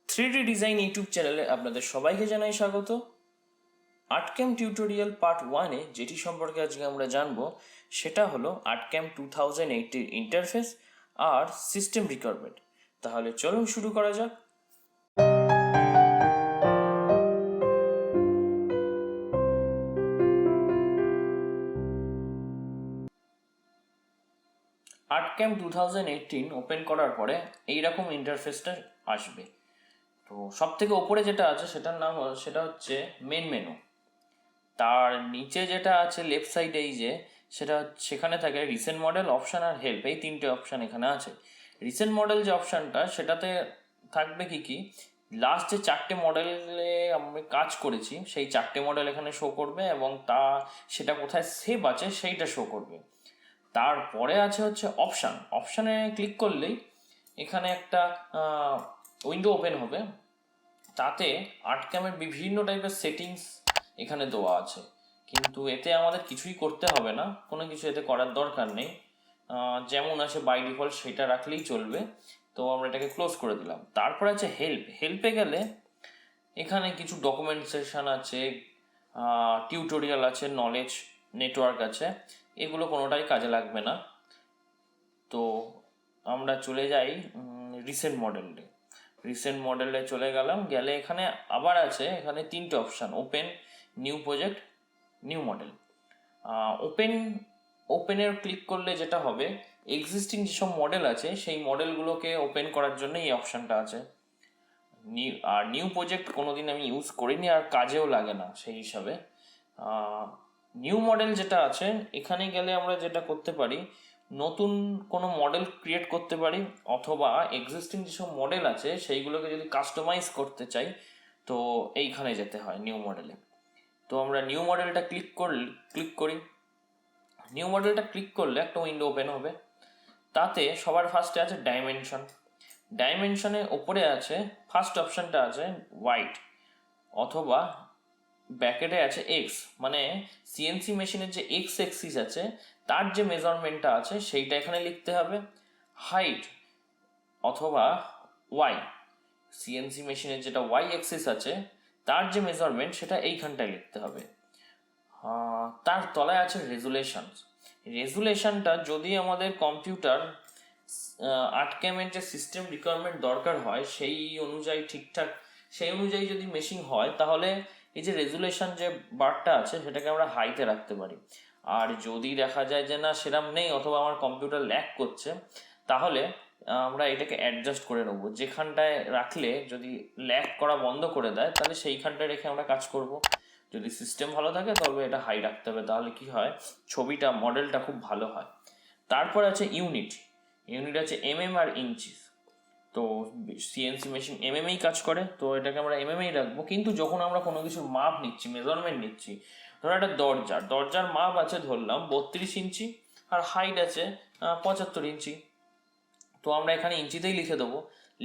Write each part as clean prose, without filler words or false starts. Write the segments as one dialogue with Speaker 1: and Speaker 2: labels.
Speaker 1: 3D design YouTube চ্যানেলে আপনাদের সবাইকে জানাই স্বাগত। আর্টক্যাম টিউটোরিয়াল পার্ট 1-এ যেটি সম্পর্কে আজকে আমরা জানবো সেটা হলো আর্টক্যাম 2080 ইন্টারফেস আর সিস্টেম রিকোয়ারমেন্ট। তাহলে চলুন শুরু করা যাক। আর্টক্যাম 2018 ওপেন করার পরে এইরকম ইন্টারফেসটা আসবে। তো সব থেকে ওপরে যেটা আছে সেটা হচ্ছে মেন মেনু। তার নিচে যেটা আছে লেফট সাইডে সেখানে থাকে রিসেন্ট মডেল, অপশান আর হেল্প। এই তিনটে অপশান এখানে আছে। রিসেন্ট মডেল যে অপশানটা সেটাতে থাকবে কি লাস্ট যে 4টে মডেলে আমি কাজ করেছি সেই 4টে মডেল এখানে শো করবে এবং সেটা কোথায় সেভ আছে সেইটা শো করবে। তারপরে আছে হচ্ছে অপশানে ক্লিক করলেই এখানে একটা উইন্ডো ওপেন হবে। তাতে আর্টক্যামের বিভিন্ন টাইপের সেটিংস এখানে দেওয়া আছে, কিন্তু এতে আমাদের কিছুই করতে হবে না, কোনো কিছু এতে করার দরকার নেই। যেমন আছে বাই ডিফল্ট সেটা রাখলেই চলবে। তো আমরা এটাকে ক্লোজ করে দিলাম। তারপর আছে হেল্পে গেলে এখানে কিছু ডকুমেন্টেশন আছে, টিউটোরিয়াল আছে, নলেজ নেটওয়ার্ক আছে। এগুলো কোনোটাই কাজে লাগবে না। তো আমরা চলে যাই রিসেন্ট মডেলে চলে গেলে এখানে আবার আছে, এখানে 3টে option: open, new project, new model. ওপেনের ক্লিক করলে যেটা হবে, এক্সিস্টিং যেসব মডেল আছে সেই মডেলগুলোকে ওপেন করার জন্য এই অপশানটা আছে। নিউ প্রজেক্ট কোনোদিন আমি ইউজ করিনি আর কাজেও লাগে না সেই হিসাবে। নিউ মডেল যেটা আছে, এখানে গেলে আমরা যেটা করতে পারি, নতুন কোনো মডেল ক্রিয়েট করতে পারি, অথবা এক্সিস্টিং যেসব মডেল আছে সেইগুলোকে যদি কাস্টমাইজ করতে চাই তো এইখানে যেতে হয় নিউ মডেলে। তো আমরা নিউ মডেলটা ক্লিক করি। নিউ মডেলটা ক্লিক করলে একটা উইন্ডো ওপেন হবে। তাতে সবার ফার্স্টে আছে ডাইমেনশনের ওপরে আছে ফার্স্ট অপশানটা আছে হোয়াইট, অথবা ব্যাকেটে আছে এক্স, মানে সিএনসি মেশিনের যে এক্স এক্সিস আছে তার যে মেজারমেন্টটা আছে সেইটা এখানে লিখতে হবে। হাইট অথবা ওয়াই, সিএনসি মেশিনের যেটা ওয়াই এক্সিস আছে তার যে মেজারমেন্ট সেটা এইখানটায় লিখতে হবে। তার তলায় আছে রেজুলেশনটা যদি আমাদের কম্পিউটার আর্টক্যামের যে সিস্টেম রিকোয়ারমেন্ট দরকার হয় সেই অনুযায়ী যদি মেশিন হয়, তাহলে এই যে রেজুলেশন যে বারটা আছে সেটাকে আমরা হাইতে রাখতে পারি। আর যদি দেখা যায় যে না সেরকম নেই, অথবা আমার কম্পিউটার ল্যাগ করছে, তাহলে আমরা এটাকে অ্যাডজাস্ট করে নেবো। যেখানটায় রাখলে যদি ল্যাগ করা বন্ধ করে দেয় তাহলে সেইখানটায় রেখে আমরা কাজ করব। যদি সিস্টেম ভালো থাকে তবে এটা হাই রাখতে হবে, তাহলে কি হয়, মডেলটা খুব ভালো হয়। তারপর আছে ইউনিট আছে আর ইঞ্চিস। তো সিএনসি মেশিন এমএমই কাজ করে, তো এটাকে আমরা এমএমই রাখবো। কিন্তু যখন আমরা কোনো কিছুর মাপ নিচ্ছি, মেজারমেন্ট নিচ্ছি, ধরো একটা দরজার মাপ আছে ধরলাম 32 ইঞ্চি আর হাইট আছে 75 ইঞ্চি, তো আমরা এখানে ইঞ্চিতেই লিখে দেবো।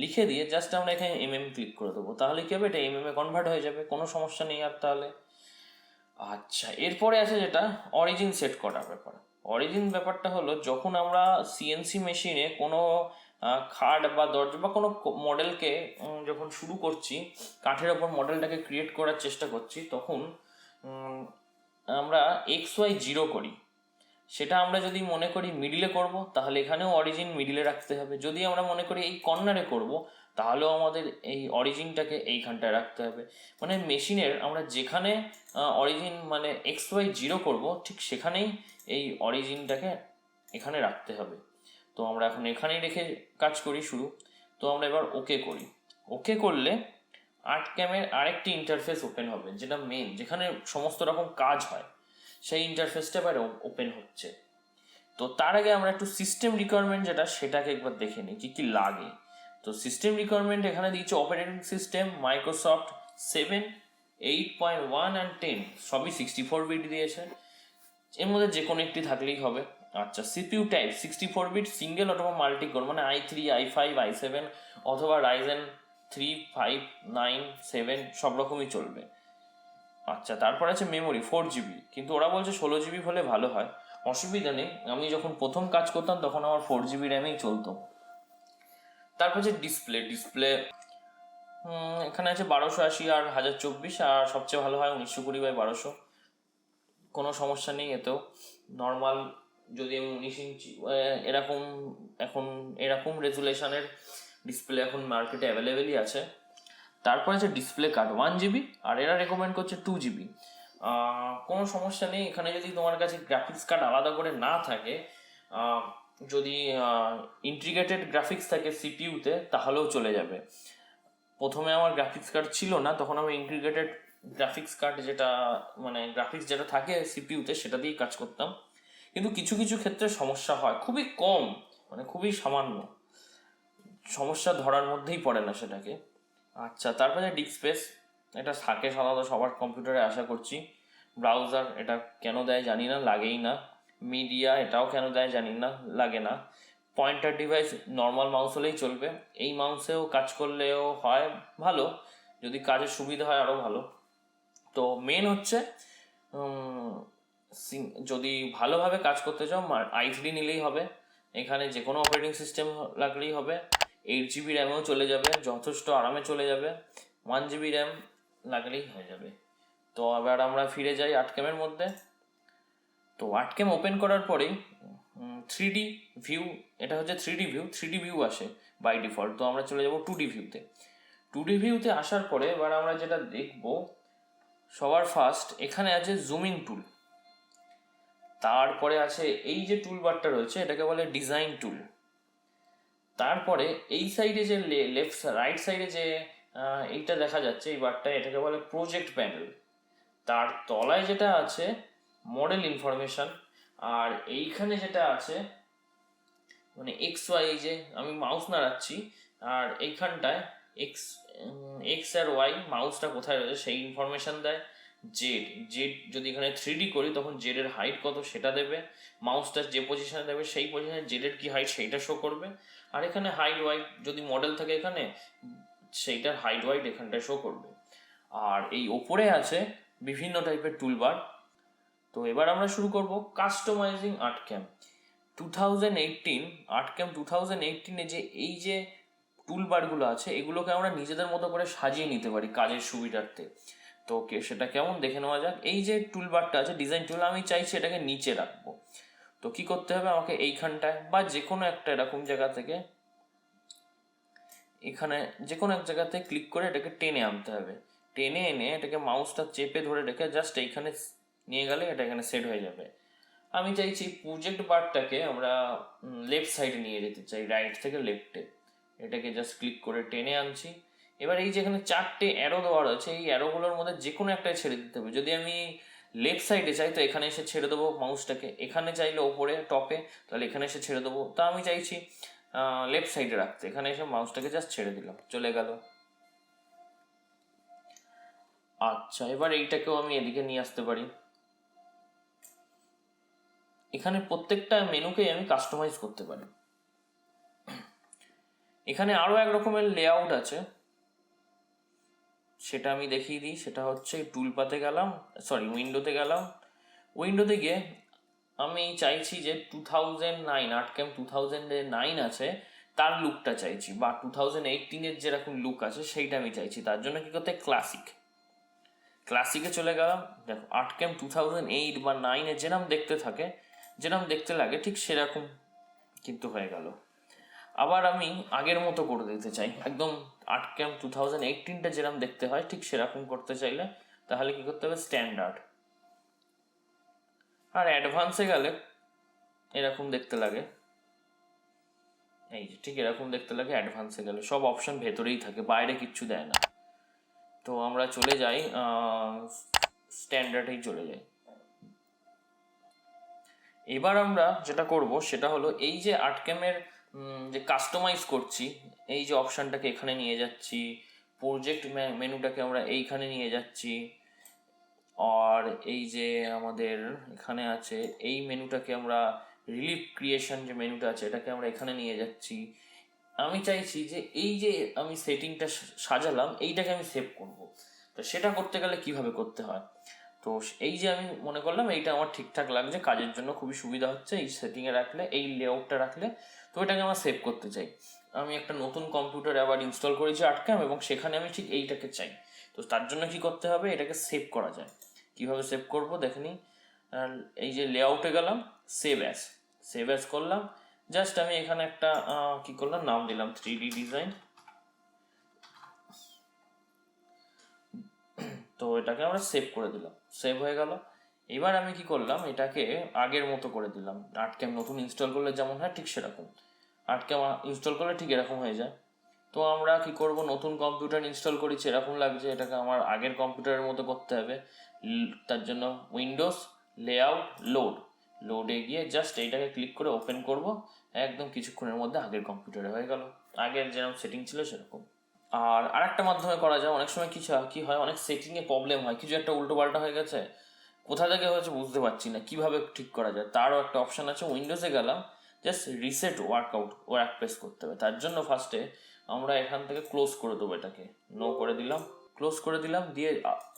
Speaker 1: লিখে দিয়ে জাস্ট আমরা এখানে ক্লিক করে দেবো, তাহলে কি হবে, এটা এ কনভার্ট হয়ে যাবে, কোনো সমস্যা নেই আর। তাহলে আচ্ছা, এরপরে আছে যেটা অরিজিন সেট করার ব্যাপার। ব্যাপারটা হলো, যখন আমরা সিএনসি মেশিনে কোনো খাট বা দরজা বা কোনো মডেলকে যখন শুরু করছি, কাঠের ওপর মডেলটাকে ক্রিয়েট করার চেষ্টা করছি, তখন আমরা XY0 করি। সেটা আমরা যদি মনে করি মিডিলে করব, তাহলে এখানেও অরিজিন মিডিলে রাখতে হবে। যদি আমরা মনে করি এই কর্নারে করব, তাহলেও আমাদের এই অরিজিনটাকে এইখানটায় রাখতে হবে। মানে মেশিনের আমরা যেখানে অরিজিন মানে XY0 করব, ঠিক সেখানেই এই অরিজিনটাকে এখানে রাখতে হবে। তো আমরা এখন এখানেই রেখে কাজ করি শুরু। তো আমরা এবার ওকে করলে আর্টক্যামের আরেকটি ইন্টারফেস ওপেন হবে, যেটা যেখানে সমস্ত রকম কাজ হয়, সেই ইন্টারফেসটা এবার ওপেন হচ্ছে। তো তার আগে আমরা একটু সিস্টেম রিকোয়ারমেন্ট সেটাকে একবার দেখে নিই কি লাগে। তো সিস্টেম রিকোয়ারমেন্ট এখানে দিয়েছে অপারেটিং সিস্টেম মাইক্রোসফট 7, 8.1 and 10, সবই 64 বিট দিয়েছে। এর মধ্যে যে কোনো একটি থাকলেই হবে। আচ্ছা, সিপিইউ টাইপ 64 বিট সিঙ্গেল অথবা মাল্টি কোর, মানে i3, i5, i7 অথবা রাইজেন 3, 5, 9, 7 সব রকমই চলবে। আচ্ছা, তারপর আছে মেমোরি 4GB, কিন্তু ওরা বলছে 16GB হলে ভালো হয়। অসুবিধা নেই, আমি যখন প্রথম কাজ করতাম তখন আমার 4GB র্যামেই চলতো। তারপর যে ডিসপ্লে এখানে আছে 1280 আর 1024, আর সবচেয়ে ভালো হয় 1920x1200। কোনো সমস্যা নেই এতেও। নর্মাল যদি আমি 19 ইঞ্চি এরকম, এখন এরকম রেজুলেশনের ডিসপ্লে এখন মার্কেটে অ্যাভেলেবেলই আছে। তারপরে আছে ডিসপ্লে কার্ড 1 GB, আর এরা রেকমেন্ড করছে 2 GB। কোনো সমস্যা নেই এখানে যদি তোমার কাছে গ্রাফিক্স কার্ড আলাদা করে না থাকে, যদি ইন্টিগ্রেটেড গ্রাফিক্স থাকে সিপিইউতে তাহলেও চলে যাবে। প্রথমে আমার গ্রাফিক্স কার্ড ছিল না, তখন আমি ইন্টিগ্রেটেড গ্রাফিক্স কার্ড যেটা মানে গ্রাফিক্স যেটা থাকে সিপিইউতে সেটা দিয়েই কাজ করতাম। কিন্তু কিছু কিছু ক্ষেত্রে সমস্যা হয়, খুবই কম, মানে খুবই সামান্য সমস্যা, ধরার মধ্যেই পড়ে না সেটাকে। আচ্ছা, তারপরে ডিস্ক স্পেস, এটা থাকে সাধারণত সবার কম্পিউটারে আশা করছি। ব্রাউজার, এটা কেন দেয় জানি না, লাগেই না। মিডিয়া, এটাও কেন দেয় জানি না, লাগে না। পয়েন্টার ডিভাইস, নর্মাল মাউস হলেই চলবে। এই মাউসেও কাজ করলেও হয় ভালো, যদি কাজের সুবিধা হয় আরও ভালো। তো মেন হচ্ছে যদি ভালোভাবে কাজ করতে চাও i3 নিলেই হবে। এখানে যে কোনো অপারেটিং সিস্টেম লাগলেই হবে। 8 GB র্যামেও চলে যাবে, যথেষ্ট আরামে চলে যাবে। 1 GB র্যাম লাগলেই হয়ে যাবে। তো এবার আমরা ফিরে যাই আর্টক্যামের মধ্যে। তো আর্টক্যাম ওপেন করার পরেই 3D ভিউ, এটা হচ্ছে 3D ভিউ আসে বাই ডিফল্ট। তো আমরা চলে যাব 2D ভিউতে। 2D ভিউতে আসার পরে এবার আমরা যেটা দেখব, সবার ফার্স্ট এখানে আছে জুমিং টুল। তারপরে আছে এই যে টুলবারটা রয়েছে এটাকে বলে ডিজাইন টুল। তারপরে এই সাইডে যে রাইট সাইডে যে এইটা দেখা যাচ্ছে এই বারটা, এটাকে বলে প্রজেক্ট প্যানেল। তার তলায় যেটা আছে মডেল ইনফরমেশন, আর এইখানে যেটা আছে মানে XY, যে আমি মাউস নাড়াচ্ছি আর এইখানটায় এক্স আর ওয়াই মাউসটা কোথায় রয়েছে সেই ইনফরমেশন দেয়। জেড যদি এখানে 3D করি তখন জেডের হাইট কত সেটা দেবে, মাউসটা যে পজিশনে দেবে সেই পজিশনে জেডের কি হাইট সেইটা শো করবে। আর এখানে হাইট ওয়াইট যদি মডেল থাকে এখানে, সেইটার হাইট ওয়াইট এখানটায় শো করবে। আর এই ওপরে আছে বিভিন্ন টাইপের টুলবার। তো এবার আমরা শুরু করব কাস্টমাইজিং আর্টক্যাম 2018। আর্টক্যাম 2018-এ যে এই যে টুলবারগুলো আছে এগুলোকে আমরা নিজেদের মতো করে সাজিয়ে নিতে পারি কাজের সুবিধার্থে। তো সেটা কেমন দেখে নেওয়া যাক। এই যে টুলবারটা আছে ডিজাইন টুল, আমি চাইছি এটাকে নিচে রাখবো। তো কি করতে হবে, আমাকে এইখানটায় বা যে কোনো একটা এরকম জায়গা থেকে, এখানে যে কোনো এক জায়গাতে ক্লিক করে এটাকে টেনে আনতে হবে। টেনে এনে এটাকে মাউসটা চেপে ধরে রেখে জাস্ট এইখানে নিয়ে গেলে এটা এখানে সেট হয়ে যাবে। আমি চাইছি প্রজেক্ট বারটাকে আমরা লেফট সাইডে নিয়ে যেতে চাই, রাইট থেকে লেফটে। এটাকে জাস্ট ক্লিক করে টেনে আনছি। এবার এই যেখানে 4টে অ্যারো দেওয়া রয়েছে এই অ্যারোগুলোর মধ্যে যে কোনো একটাই ছেড়ে দিতে হবে। যদি আমি লেফট সাইডে চাই তো এখানে এসে ছেড়ে দেবো মাউসটাকে, এখানে চাইলে ওপরে টপে তাহলে এখানে এসে ছেড়ে দেবো। তা আমি চাইছি লেফট সাইডে রাখতে, এখানে এসে মাউসটাকে জাস্ট ছেড়ে দিলাম, চলে গেল। আচ্ছা, এবার এইটাকেও আমি এদিকে নিয়ে আসতে পারি। এখানে প্রত্যেকটা মেনুকেই আমি কাস্টমাইজ করতে পারি। এখানে আরও এক রকমের লেআউট আছে, সেটা আমি দেখিয়ে দিই। সেটা হচ্ছে টুলপাতে গেলাম, উইন্ডোতে গেলাম। উইন্ডোতে গিয়ে আমি চাইছি যে 2009 আর্টক্যাম 2009 আছে তার লুকটা চাইছি, বা 2018-এর যেরকম লুক আছে সেইটা আমি চাইছি। তার জন্য কি করতে, ক্লাসিকে চলে গেলাম। দেখো আর্টক্যাম 2008 বা 9-এ যেরকম দেখতে থাকে, যেরকম দেখতে লাগে ঠিক সেরকম কিন্তু হয়ে গেল। আবার আমি আগের মতো করে দিতে চাই, একদম আর্টক্যাম 2018-টা যেরকম দেখতে হয় ঠিক সেরকম করতে চাইলে তাহলে কি করতে হবে, স্ট্যান্ডার্ড। আর অ্যাডভান্সে গেলে এরকম দেখতে লাগে, এই যে ঠিক এরকম দেখতে লাগে। অ্যাডভান্সে গেলে সব অপশন ভেতরেই থাকে, বাইরে কিচ্ছু দেয় না। তো আমরা চলে যাই স্ট্যান্ডার্ডেই চলে যাই। এবার আমরা যেটা করব সেটা হলো এই যে আর্টক্যামের যে কাস্টমাইজ করছি, এই যে অপশানটাকে এখানে নিয়ে যাচ্ছি, প্রজেক্ট মেনুটাকে আমরা এইখানে নিয়ে যাচ্ছি, আর এই যে আমাদের এখানে আছে এই মেনুটাকে আমরা রিলিফ ক্রিয়েশন যে মেনুটা আছে এটাকে আমরা এখানে নিয়ে যাচ্ছি। আমি চাইছি যে এই যে আমি সেটিংটা সাজালাম এইটাকে আমি সেভ করব। তো সেটা করতে গেলে কিভাবে করতে হয়, তো এই যে আমি মনে করলাম এইটা আমার ঠিকঠাক লাগছে, কাজের জন্য খুবই সুবিধা হচ্ছে এই সেটিংয়ে রাখলে, এই লেআউটটা রাখলে। তো এটাকে আমার সেভ করতে চাই। আমি একটা নতুন কম্পিউটার আবার ইনস্টল করেছি আর্টক্যাম, এবং সেখানে আমি ঠিক এইটাকে চাই। তো তার জন্য কি করতে হবে, এটাকে সেভ করা যায়। কিভাবে সেভ করব দেখে নিই। এই যে লেআউটে গেলাম, সেভ অ্যাজ করলাম। জাস্ট আমি এখানে একটা কি করলাম, নাম দিলাম 3D ডিজাইন। তো এটাকে আমরা সেভ করে দিলাম, সেভ হয়ে গেল। এবার আমি কি করলাম, এটাকে আগের মতো করে দিলাম। আর্টক্যাম নতুন ইনস্টল করলে যেমন হয় ঠিক সেরকম, আর্টক্যাম ইনস্টল করলে ঠিক এরকম হয়ে যায়। তো আমরা কি করব, নতুন কম্পিউটার ইনস্টল করেছি এরকম লাগছে, এটাকে আমার আগের কম্পিউটারের মতো করতে হবে। তার জন্য উইন্ডোজ, লেআউট, লোডে গিয়ে জাস্ট এইটাকে ক্লিক করে ওপেন করব। একদম কিছুক্ষণের মধ্যে আগের কম্পিউটারে হয়ে গেল, আগের যেরকম সেটিং ছিল সেরকম। আর আরেকটা মাধ্যমে করা যায়, অনেক সময় কি হয়, অনেক সেটিংয়ে প্রবলেম হয়, কিছু একটা উল্টোপাল্টা হয়ে গেছে, কোথা থেকে হয়েছে বুঝতে পারছি না, কিভাবে ঠিক করা যায়। তারও একটা অপশান আছে, উইন্ডোজে গেলাম, জাস্ট রিসেট ওয়ার্ক প্লেস করতে হবে। তার জন্য ফার্স্টে আমরা এখান থেকে ক্লোজ করে দেবো, এটাকে নো করে দিলাম, ক্লোজ করে দিলাম, দিয়ে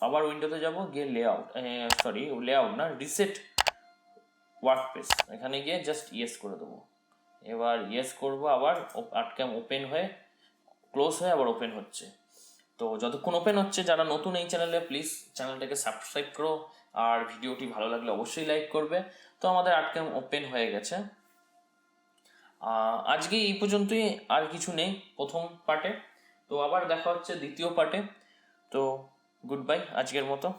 Speaker 1: আবার উইন্ডোতে যাব, গিয়ে লেআউট না, রিসেট ওয়ার্ক প্লেস, এখানে গিয়ে জাস্ট ইয়েস করে দেবো। এবার ইয়েস করবো, আবার আর্টক্যাম ওপেন হয়ে ক্লোজ হয়ে আবার ওপেন হচ্ছে। তো যতক্ষণ ওপেন হচ্ছে, যারা নতুন এই চ্যানেলে, প্লিজ চ্যানেলটাকে সাবস্ক্রাইব করো, আর ভিডিওটি ভালো লাগলে অবশ্যই লাইক করবে। তো আমাদের আর্টক্যাম ওপেন হয়ে গেছে। আজকে এই পর্যন্তই, আর কিছু নেই প্রথম পার্টে। তো আবার দেখা হচ্ছে দ্বিতীয় পার্টে। তো গুড বাই আজকের মতো।